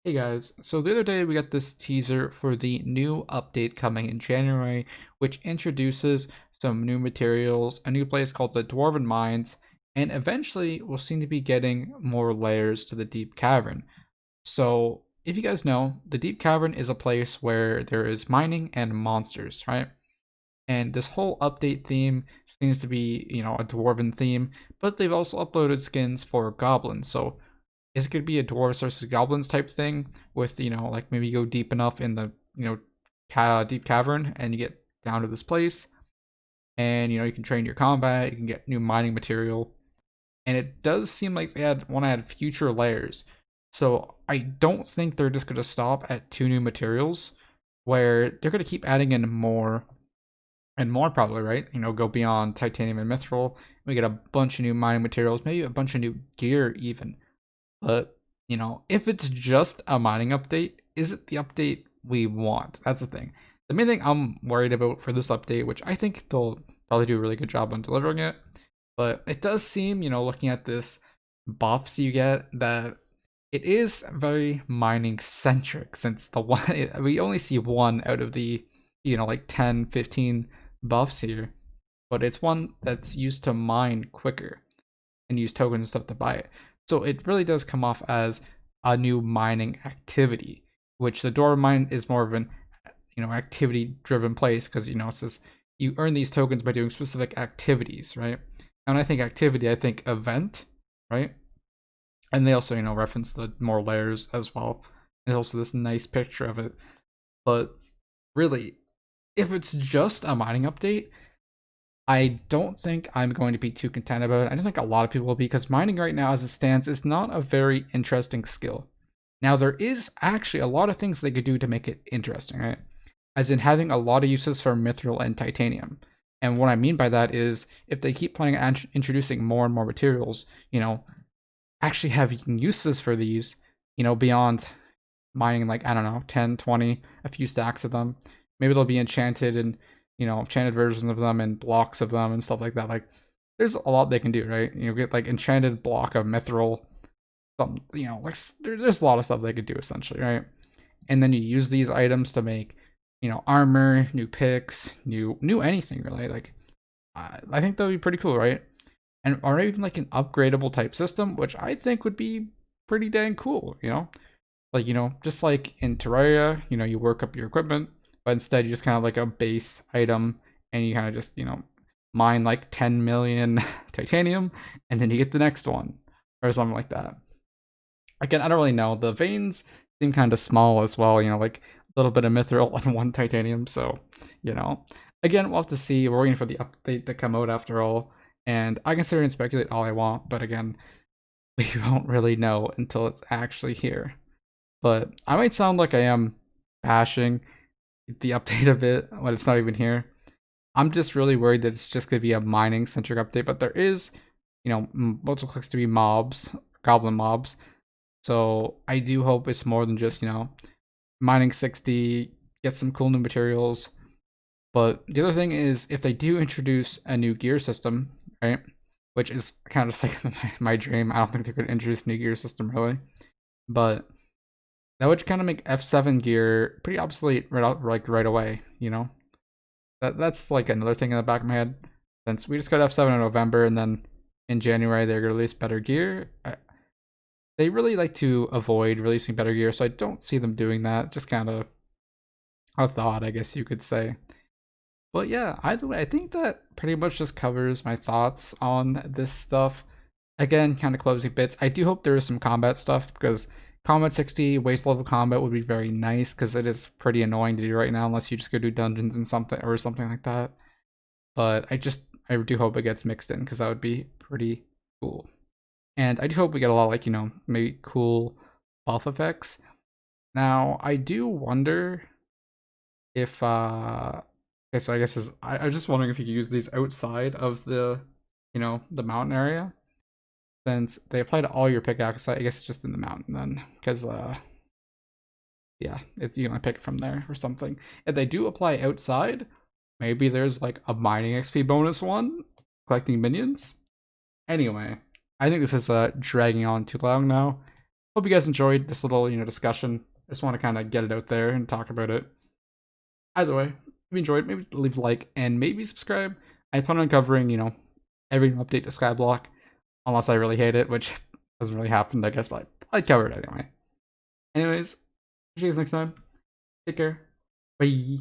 Hey guys, so the other day we got this teaser for the new update coming in January, which introduces some new materials, a new place called the Dwarven Mines, and eventually we'll seem to be getting more layers to the Deep Cavern. So, if you guys know, the Deep Cavern is a place where there is mining and monsters, right? And this whole update theme seems to be, a Dwarven theme, but they've also uploaded skins for goblins, so is it going to be a dwarves versus goblins type thing with like maybe you go deep enough in the deep cavern and you get down to this place and you can train your combat, you can get new mining material, and it does seem like they had want to add future layers. So I don't think they're just going to stop at two new materials, where they're going to keep adding in more and more, probably, right? Go beyond titanium and mithril. We get a bunch of new mining materials, maybe a bunch of new gear even. But, if it's just a mining update, is it the update we want? That's the thing. The main thing I'm worried about for this update, which I think they'll probably do a really good job on delivering it, but it does seem, looking at this buffs you get, that it is very mining centric, since the one we only see one out of the, like 10, 15 buffs here, but it's one that's used to mine quicker and use tokens and stuff to buy it. So it really does come off as a new mining activity, which the door mine is more of an activity driven place, because it says you earn these tokens by doing specific activities, right? And when I think activity, I think event, right? And they also reference the more layers as well. There's also this nice picture of it. But really, if it's just a mining update, I don't think I'm going to be too content about it. I don't think a lot of people will be, because mining right now as it stands is not a very interesting skill. Now, there is actually a lot of things they could do to make it interesting, right? As in having a lot of uses for mithril and titanium. And what I mean by that is, if they keep planning on introducing more and more materials, actually having uses for these, beyond mining, like, I don't know, 10, 20, a few stacks of them. Maybe they'll be enchanted and enchanted versions of them and blocks of them and stuff like that. Like, there's a lot they can do, right? Get like enchanted block of mithril, some, like there's a lot of stuff they could do essentially, right? And then you use these items to make, armor, new picks, new anything really. Like, I think that would be pretty cool, right? And or even like an upgradable type system, which I think would be pretty dang cool, like just like in Terraria, you work up your equipment, but instead you just kind of like a base item, and you kind of just mine like 10 million titanium, and then you get the next one or something like that. Again, I don't really know. The veins seem kind of small as well, like a little bit of mithril and one titanium. So again, we'll have to see. We're waiting for the update to come out after all, and I can sit here and speculate all I want, but again, we won't really know until it's actually here. But I might sound like I am bashing the update a bit when it's not even here. I'm just really worried that it's just going to be a mining centric update, but there is, what looks like to be mobs, goblin mobs. So I do hope it's more than just, mining 60, get some cool new materials. But the other thing is, if they do introduce a new gear system, right, which is kind of just like my dream. I don't think they could introduce a new gear system really, but that would kind of make F7 gear pretty obsolete right away. That's like another thing in the back of my head. Since we just got F7 in November, and then in January they're gonna release better gear. They really like to avoid releasing better gear, so I don't see them doing that. Just kind of a thought, I guess you could say. But yeah, either way, I think that pretty much just covers my thoughts on this stuff. Again, kind of closing bits. I do hope there is some combat stuff, because combat 60 waste level combat would be very nice, because it is pretty annoying to do right now unless you just go do dungeons and something or something like that. But I do hope it gets mixed in, because that would be pretty cool. And I do hope we get a lot of, like, maybe cool buff effects. Now, I do wonder if okay, so I guess I was just wondering if you could use these outside of the the mountain area, since they apply to all your pickaxes. I guess it's just in the mountain then, because yeah, it's you pick it from there or something. If they do apply outside, maybe there's like a mining XP bonus one, collecting minions. Anyway, I think this is dragging on too long now. hope you guys enjoyed this little, discussion. I just want to kind of get it out there and talk about it. Either way, if you enjoyed, maybe leave a like and maybe subscribe. I plan on covering, every new update to Skyblock, unless I really hate it, which doesn't really happen, I guess, but I'd cover it anyway. Anyways, see you guys next time. Take care. Bye.